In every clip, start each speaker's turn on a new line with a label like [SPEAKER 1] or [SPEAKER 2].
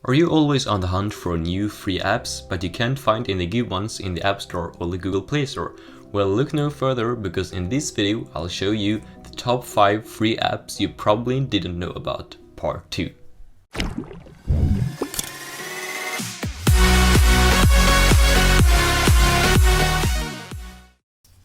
[SPEAKER 1] Are you always on the hunt for new free apps, but you can't find any good ones in the App Store or the Google Play Store? Well, look no further, because in this video I'll show you the top 5 free apps you probably didn't know about, part 2.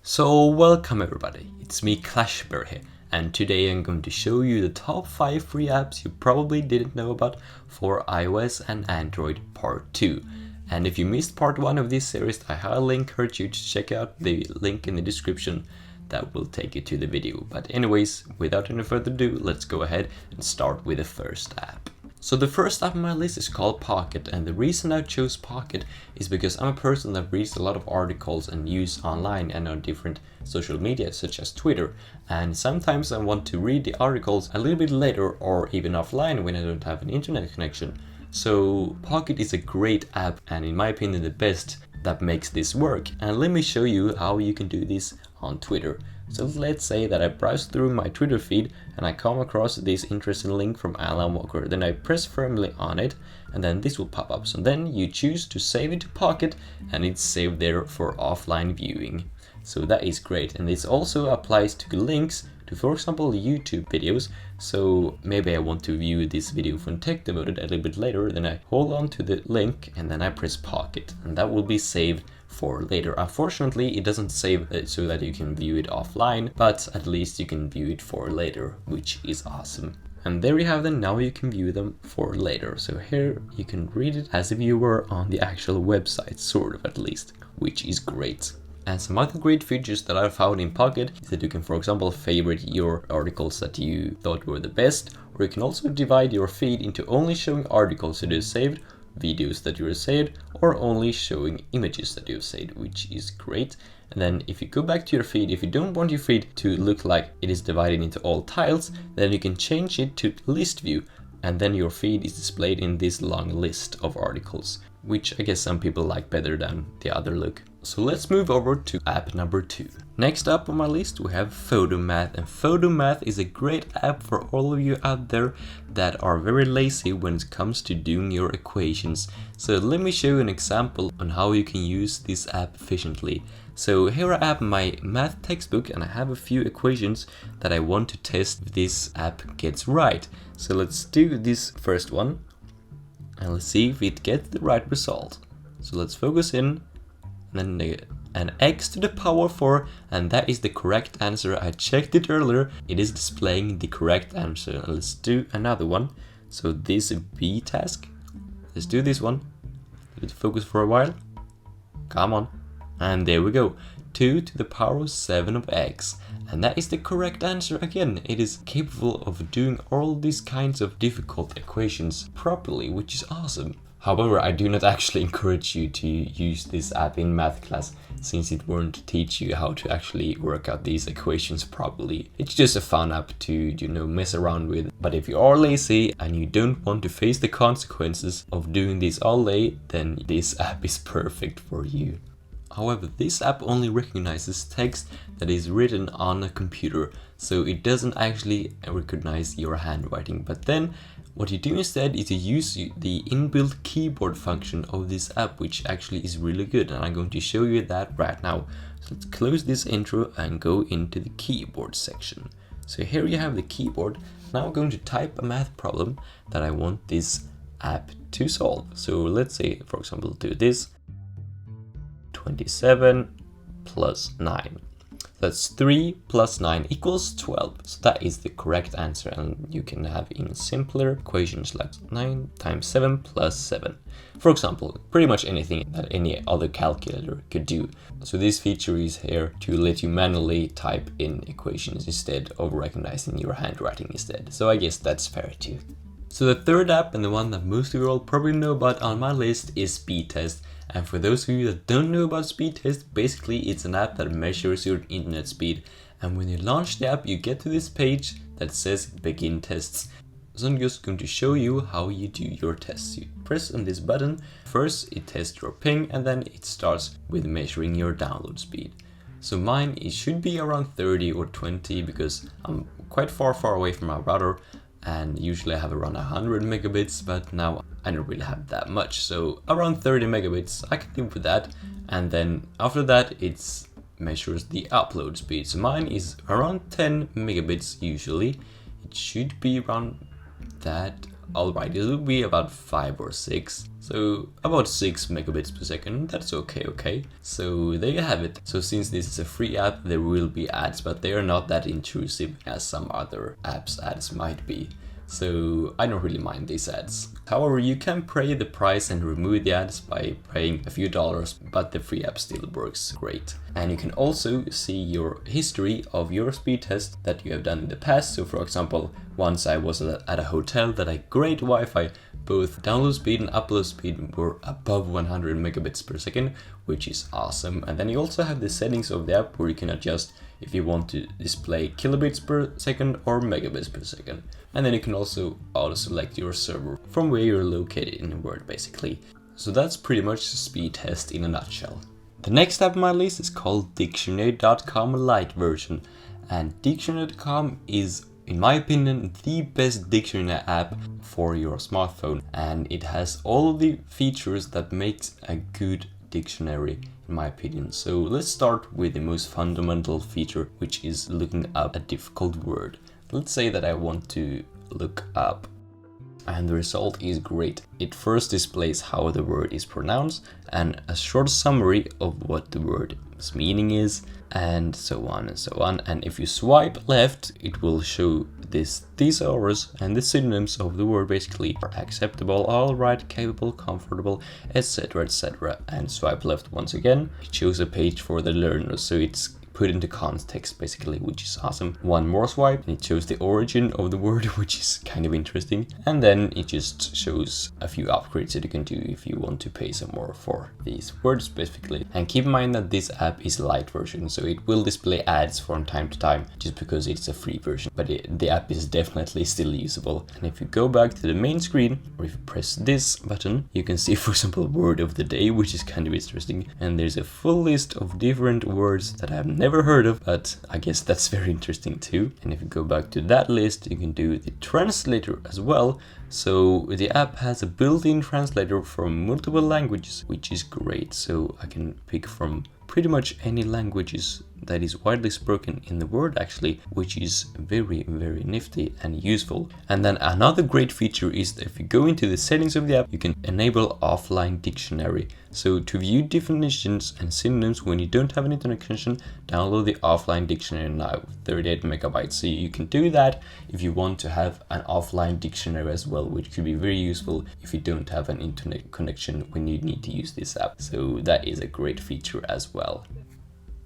[SPEAKER 1] So welcome everybody, it's me Flashback here, and today I'm going to show you the top 5 free apps you probably didn't know about for iOS and Android part 2. And if you missed part 1 of this series, I highly encourage you to check out the link in the description that will take you to the video. But anyways, without any further ado, let's go ahead and start with the first app. So the first app on my list is called Pocket, and the reason I chose Pocket is because I'm a person that reads a lot of articles and news online and on different social media such as Twitter, and sometimes I want to read the articles a little bit later or even offline when I don't have an internet connection. So Pocket is a great app, and in my opinion the best that makes this work, and let me show you how you can do this on Twitter. So let's say that I browse through my Twitter feed and I come across this interesting link from Alan Walker. Then I press firmly on it and then this will pop up. So then you choose to save it to Pocket and it's saved there for offline viewing. So that is great, and this also applies to links to, for example, YouTube videos. So maybe I want to view this video from tech devoted a little bit later, then I hold on to the link and then I press Pocket and that will be saved for later. Unfortunately, it doesn't save it so that you can view it offline, but at least you can view it for later, which is awesome. And there you have them, now you can view them for later. So here you can read it as if you were on the actual website, sort of at least, which is great. And some other great features that I found in Pocket is that you can, for example, favorite your articles that you thought were the best, or you can also divide your feed into only showing articles that you saved, videos that you saved, or only showing images that you've saved, which is great. And then if you go back to your feed, if you don't want your feed to look like it is divided into all tiles, then you can change it to list view, and then your feed is displayed in this long list of articles, which I guess some people like better than the other look. So let's move over to app number 2. Next up on my list we have Photomath, and Photomath is a great app for all of you out there that are very lazy when it comes to doing your equations. So let me show you an example on how you can use this app efficiently. So here I have my math textbook and I have a few equations that I want to test if this app gets right. So let's do this first one and let's see if it gets the right result. So let's focus in, and then an x to the power 4, and that is the correct answer. I checked it earlier, it is displaying the correct answer. And let's do another one. So this B task, let's do this one. Let it focus for a while, come on, and there we go, 2 to the power 7 of x. And that is the correct answer again. It is capable of doing all these kinds of difficult equations properly, which is awesome. However, I do not actually encourage you to use this app in math class, since it won't teach you how to actually work out these equations properly. It's just a fun app to, mess around with. But if you are lazy and you don't want to face the consequences of doing this all day, then this app is perfect for you. However, this app only recognizes text that is written on a computer, so it doesn't actually recognize your handwriting. But then what you do instead is you use the inbuilt keyboard function of this app, which actually is really good, and I'm going to show you that right now. So let's close this intro and go into the keyboard section. So here you have the keyboard. Now I'm going to type a math problem that I want this app to solve. So let's say, for example, do this. 27 plus 9. That's 3 plus 9 equals 12. So that is the correct answer, and you can have even simpler equations like 9 times 7 plus 7. For example, pretty much anything that any other calculator could do. So this feature is here to let you manually type in equations instead of recognizing your handwriting instead. So I guess that's fair too. So the third app, and the one that most of you all probably know about on my list, is Speedtest. And for those of you that don't know about Speedtest, basically it's an app that measures your internet speed. And when you launch the app, you get to this page that says begin tests. So I'm just going to show you how you do your tests. You press on this button. First it tests your ping, and then it starts with measuring your download speed. So mine, it should be around 30 or 20 because I'm quite far away from my router, and usually I have around 100 megabits, but now I don't really have that much, so around 30 megabits, I can live with that. And then after that, it measures the upload speed. So mine is around 10 megabits usually. It should be around that. Alright, it will be about 5 or 6. So about 6 megabits per second, that's okay. So there you have it. So since this is a free app, there will be ads, but they are not that intrusive as some other apps ads might be. So I don't really mind these ads. However, you can pay the price and remove the ads by paying a few dollars, but the free app still works great. And you can also see your history of your speed test that you have done in the past. So for example, once I was at a hotel that had great Wi-Fi, both download speed and upload speed were above 100 megabits per second, which is awesome. And then you also have the settings of the app where you can adjust if you want to display kilobits per second or megabits per second. And then you can also auto-select your server from where you're located in the world, basically. So that's pretty much the speed test in a nutshell. The next app on my list is called Dictionary.com Lite version. And Dictionary.com is, in my opinion, the best dictionary app for your smartphone. And it has all the features that makes a good dictionary, in my opinion. So let's start with the most fundamental feature, which is looking up a difficult word. Let's say that I want to look up, and the result is great. It first displays how the word is pronounced and a short summary of what the word's meaning is, and so on and so on. And if you swipe left, it will show these hours and the synonyms of the word, basically are acceptable, alright, capable, comfortable, etc, etc. And swipe left once again, it shows a page for the learner, so it's put into context basically, which is awesome. One more swipe and it shows the origin of the word, which is kind of interesting. And then it just shows a few upgrades that you can do if you want to pay some more for these words specifically. And keep in mind that this app is a Lite version, so it will display ads from time to time just because it's a free version, but the app is definitely still usable. And if you go back to the main screen, or if you press this button, you can see, for example, word of the day, which is kind of interesting. And there's a full list of different words that I've never heard of, but I guess that's very interesting too. And if you go back to that list, you can do the translator as well. So the app has a built-in translator from multiple languages, which is great. So I can pick from pretty much any languages that is widely spoken in the world, actually, which is very, very nifty and useful. And then another great feature is that if you go into the settings of the app, you can enable offline dictionary. So to view definitions and synonyms when you don't have an internet connection, download the offline dictionary now, 38 megabytes. So you can do that if you want to have an offline dictionary as well, which could be very useful if you don't have an internet connection when you need to use this app. So that is a great feature as well.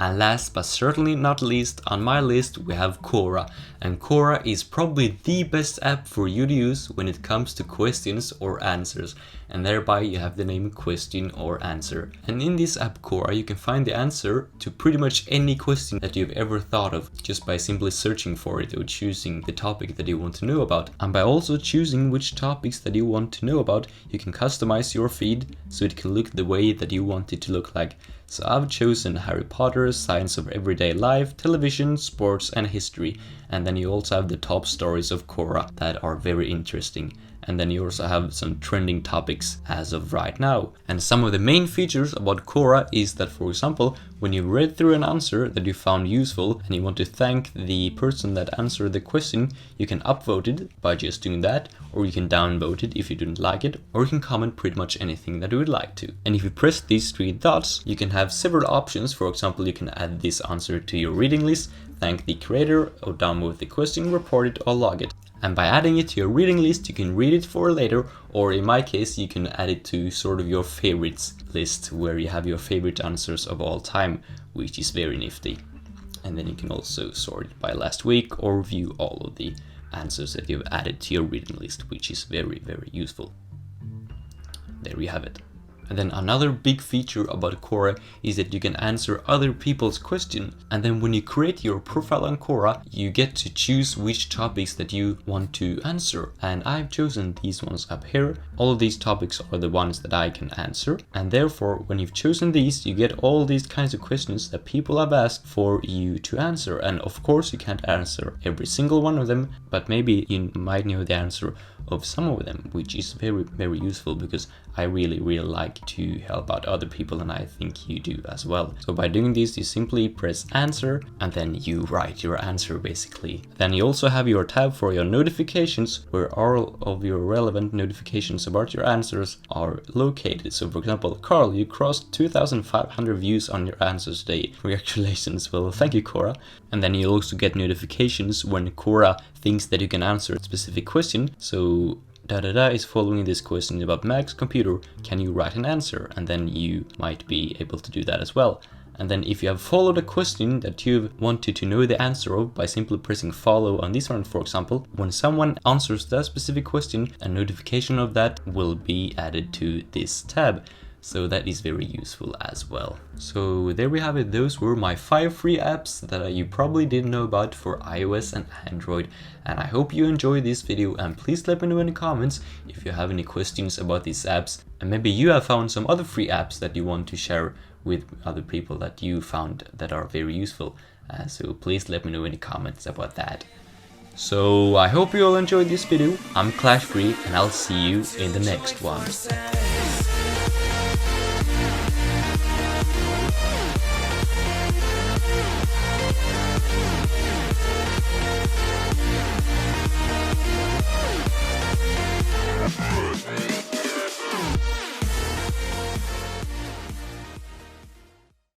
[SPEAKER 1] And last but certainly not least, on my list we have Quora. And Quora is probably the best app for you to use when it comes to questions or answers. And thereby you have the name question or answer. And in this app Quora you can find the answer to pretty much any question that you've ever thought of, just by simply searching for it or choosing the topic that you want to know about. And by also choosing which topics that you want to know about, you can customize your feed so it can look the way that you want it to look like. So I've chosen Harry Potter, science of everyday life, television, sports and history. And then you also have the top stories of Quora that are very interesting. And then you also have some trending topics as of right now. And some of the main features about Quora is that, for example, when you read through an answer that you found useful and you want to thank the person that answered the question, you can upvote it by just doing that, or you can downvote it if you didn't like it, or you can comment pretty much anything that you would like to. And if you press these three dots, you can have several options. For example, you can add this answer to your reading list, thank the creator, or downvote the question, report it, or log it. And by adding it to your reading list, you can read it for later, or in my case, you can add it to sort of your favorites list, where you have your favorite answers of all time, which is very nifty. And then you can also sort it by last week or view all of the answers that you've added to your reading list, which is very, very useful. There we have it. And then another big feature about Quora is that you can answer other people's questions. And then when you create your profile on Quora, you get to choose which topics that you want to answer. And I've chosen these ones up here. All of these topics are the ones that I can answer. And therefore, when you've chosen these, you get all these kinds of questions that people have asked for you to answer. And of course, you can't answer every single one of them, but maybe you might know the answer of some of them, which is very useful because I really like to help out other people, and I think you do as well. So by doing this, you simply press answer and then you write your answer basically. Then you also have your tab for your notifications, where all of your relevant notifications about your answers are located. So for example, Carl, you crossed 2,500 views on your answers today. Congratulations. Well, thank you, Quora. And then you also get notifications when Quora thinks that you can answer a specific question. So is following this question about Mac's computer, can you write an answer? And then you might be able to do that as well. And then if you have followed a question that you've wanted to know the answer of by simply pressing follow on this one, for example, when someone answers that specific question, a notification of that will be added to this tab. So that is very useful as well. So there we have it. Those were my 5 free apps that you probably didn't know about for iOS and Android. And I hope you enjoyed this video, and please let me know in the comments if you have any questions about these apps. And maybe you have found some other free apps that you want to share with other people that you found that are very useful. So please let me know in the comments about that. So I hope you all enjoyed this video. I'm Clash Free, and I'll see you in the next one.